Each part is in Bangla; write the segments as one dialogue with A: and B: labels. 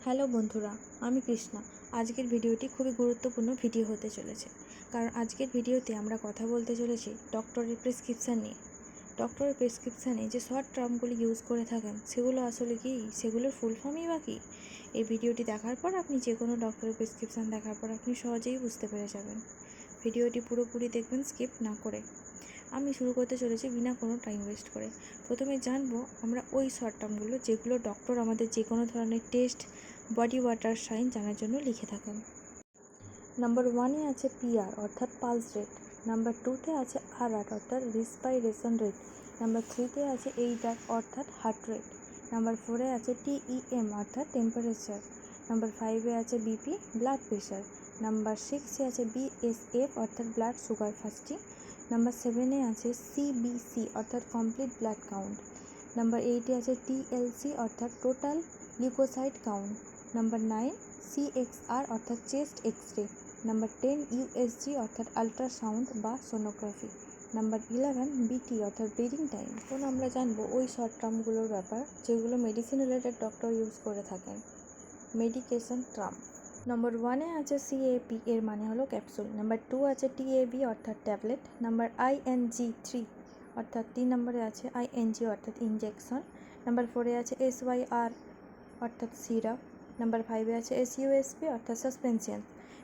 A: হ্যালো বন্ধুরা, আমি কৃষ্ণা। আজকের ভিডিওটি খুবই গুরুত্বপূর্ণ ভিডিও হতে চলেছে, কারণ আজকের ভিডিওতে আমরা কথা বলতে চলেছি ডক্টরের প্রেসক্রিপশান নিয়ে। ডক্টরের প্রেসক্রিপশানে যে শর্ট টার্মগুলি ইউজ করে থাকেন সেগুলো আসলে কী, সেগুলোর ফুল ফর্মই বা কী? এই ভিডিওটি দেখার পর আপনি যে কোনো ডক্টরের প্রেসক্রিপশান দেখার পর আপনি সহজেই বুঝতে পেরে যাবেন। ভিডিওটি পুরোপুরি দেখবেন, স্কিপ না করে। আমি শুরু করতে চলেছি বিনা কোনো টাইম ওয়েস্ট করে। প্রথমে জানবো আমরা ওই শর্ট টার্মগুলো যেগুলো ডক্টর আমাদের যে কোনো ধরনের টেস্ট, বডি ওয়াটার সাইন জানার জন্য লিখে থাকেন। নাম্বার 1-এ আছে পিআর অর্থাৎ পালস রেট। নাম্বার 2-তে আছে আরআর অর্থাৎ রেসপিরেশন রেট। নাম্বার 3-তে আছে এইচআর অর্থাৎ হার্ট রেট। নাম্বার 4-এ আছে টিইএম অর্থাৎ টেম্পারেচার। নাম্বার 5-এ আছে বিপি ব্লাড প্রেশার। নাম্বার 6-এ আছে বিএসএফ অর্থাৎ ব্লাড সুগার ফাস্টিং। নাম্বার 7-এ আছে সিবিসি অর্থাৎ কমপ্লিট ব্লাড কাউন্ট। নাম্বার 8-এ আছে টিএলসি অর্থাৎ total leukocyte count. Number 9 CXR অর্থাৎ chest X ray. Number 10 USG অর্থাৎ আলট্রাসাউন্ড বা সোনোগ্রাফি। নাম্বার 11 বিটি অর্থাৎ ব্রিদিং টাইম। এখন আমরা জানবো ওই শর্ট টার্মগুলোর ব্যাপার যেগুলো মেডিসিন রিলেটেড ডক্টর ইউজ করে থাকেন। মেডিকেশন টার্ম নম্বর 1-এ আছে সিএপি, এর মানে হলো ক্যাপসুল। নাম্বার 2 আছে টিএবি অর্থাৎ ট্যাবলেট। নাম্বার ING3 অর্থাৎ 3 নম্বরে আছে ING অর্থাৎ ইনজেকশন। নাম্বার 4-এ আছে SYR অর্থাৎ সিরাপ। নাম্বার 5-এ আছে SUSP অর্থাৎ সাসপেনশন।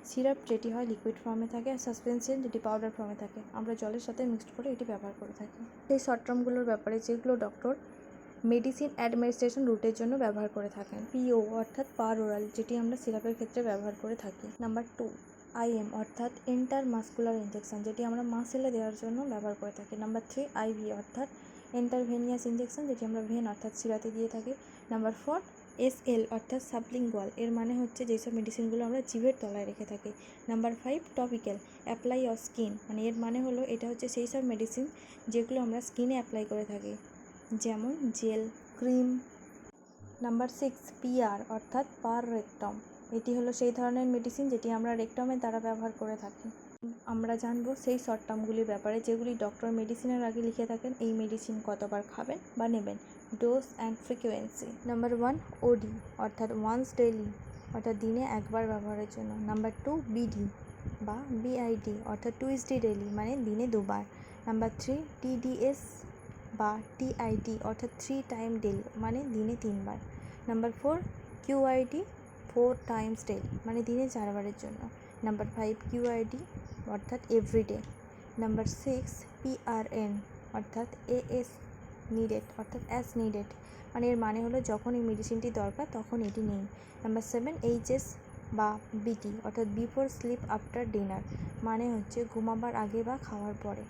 A: সিরাপ যেটি হয় লিকুইড ফর্মে থাকে, আর সাসপেনশন যেটি পাউডার ফর্মে থাকে। আমরা জলের সাথে মিক্সড করে এটি ব্যবহার করে থাকি। এই শর্ট টার্মগুলোর ব্যাপারে যেগুলো ডক্টর মেডিসিন অ্যাডমিনিস্ট্রেশন রুটের জন্য ব্যবহার করে থাকেন। পিও অর্থাৎ পার ওরাল, যেটি আমরা সিরাপের ক্ষেত্রে ব্যবহার করে থাকি। নাম্বার 2 IM অর্থাৎ ইন্টারমাসকুলার ইনজেকশন, যেটি আমরা মাসেলে দেওয়ার জন্য ব্যবহার করে থাকি। নাম্বার 3 IV অর্থাৎ ইন্টারভেনিয়াস ইনজেকশন, যেটি আমরা ভেন অর্থাৎ শিরাতে দিয়ে থাকি। নাম্বার 4 SL অর্থাৎ সাবলিঙ্গুয়াল, এর মানে হচ্ছে যেসব মেডিসিনগুলো আমরা জিভের তলায় রেখে থাকি। Number 5 topical apply of skin, মানে এর মানে হলো এটা হচ্ছে সেই সব মেডিসিন যেগুলো আমরা স্কিনে অ্যাপ্লাই করে থাকি, যেমন জেল, ক্রিম। নাম্বার 6 PR অর্থাৎ পার রেক্টম, এটি হলো সেই ধরনের মেডিসিন যেটি আমরা রেক্টমের দ্বারা ব্যবহার করে থাকি। আমরা জানবো সেই শর্ট টার্মগুলির ব্যাপারে যেগুলি ডক্টর মেডিসিনের আগে লিখে থাকেন। এই মেডিসিন কতবার খাবেন বা নেবেন, dose and frequency. Number 1 OD অর্থাৎ ওয়ান্স ডেইলি অর্থাৎ দিনে একবার ব্যবহারের জন্য। নাম্বার 2 BD বা BID অর্থাৎ টুইসডে ডেইলি মানে দিনে দুবার। নাম্বার 3 TDS বা TID অর্থাৎ 3 টাইম ডেইলি মানে দিনে 3 বার। নাম্বার 4 QID 4 টাইমস ডেইলি মানে দিনে 4 বারের জন্য। নাম্বার 5 QID অর্থাৎ এভরিডে। নাম্বার 6 PRN অর্থাৎ AS নিডেড অর্থাৎ অ্যাজ নিডেড, মানে এর মানে হলো যখন এই মেডিসিনটি দরকার তখন এটি নিন। নাম্বার 7 HS বা BT অর্থাৎ বিফোর স্লিপ আফটার ডিনার, মানে হচ্ছে ঘুমাবার আগে বা খাওয়ার পরে।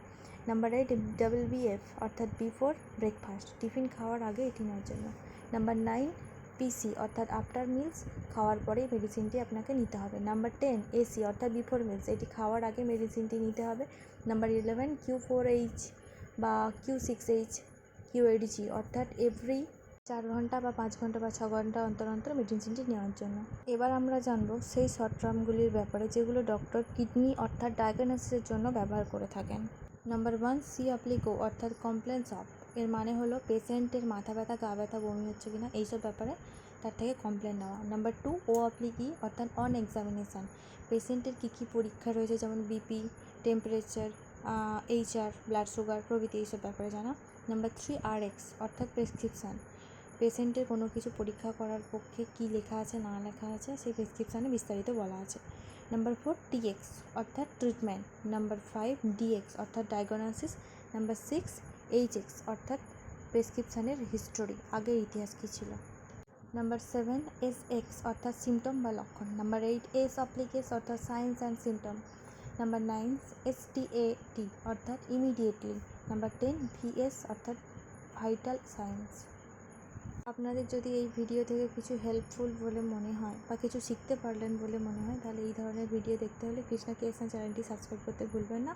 A: নাম্বার 8 WBF অর্থাৎ বিফোর ব্রেকফাস্ট, টিফিন খাওয়ার আগে এটি নেওয়ার জন্য। নাম্বার 9 PC অর্থাৎ আফটার মিলস, খাওয়ার পরেই মেডিসিনটি আপনাকে নিতে হবে। নাম্বার 10 AC অর্থাৎ বিফোর মিলস, এটি খাওয়ার আগে মেডিসিনটি নিতে হবে। নাম্বার 11 Q4H বা Q6H QADG অর্থাৎ এভরি 4 ঘন্টা বা 5 ঘন্টা বা 6 ঘন্টা অন্তর অন্তর মেডিসিনটি নেওয়ার জন্য। এবার আমরা জানবো সেই শর্ট টার্মগুলির ব্যাপারে যেগুলো ডক্টর কিডনি অর্থাৎ ডায়াগনোসিসের জন্য ব্যবহার করে থাকেন। নাম্বার 1 সি অ্যাপ্লিকো অর্থাৎ কমপ্লেন্স অফ, এর মানে হলো পেশেন্টের মাথা ব্যথা, গা ব্যথা, বমি হচ্ছে কিনা এইসব ব্যাপারে তার থেকে কমপ্লেন নেওয়া। নাম্বার 2 ও অ্যাপ্লিকি অর্থাৎ অন এক্সামিনেশান, পেশেন্টের কী কী পরীক্ষা রয়েছে যেমন BP, temperature, HR, blood sugar প্রভৃতি এইসব ব্যাপারে জানা। নাম্বার 3 RX অর্থাৎ প্রেসক্রিপশান, পেশেন্টের কোনো কিছু পরীক্ষা করার পক্ষে কী লেখা আছে না লেখা আছে সেই প্রেসক্রিপশানে বিস্তারিত বলা আছে। নাম্বার 4 TX অর্থাৎ ট্রিটমেন্ট। নাম্বার 5 DX অর্থাৎ ডায়াগনোসিস। নাম্বার 6 HX অর্থাৎ প্রেসক্রিপশানের হিস্টোরি, আগের ইতিহাস কী ছিল। নাম্বার 7 SX অর্থাৎ সিমটম বা লক্ষণ। নাম্বার 8 S অ্যাপ্লিকেস অর্থাৎ science and symptom. Number 9 STAT অর্থাৎ ইমিডিয়েটলি। নাম্বার 10 VS অর্থাৎ ভাইটাল সায়েন্স। আপনাদের যদি এই ভিডিও থেকে কিছু হেল্পফুল বলে মনে হয় বা কিছু শিখতে পারলেন বলে মনে হয়, তাহলে এই ধরনের ভিডিও দেখতে হলে কৃষ্ণা ক্রিয়েশন চ্যানেলটি সাবস্ক্রাইব করতে ভুলবেন না।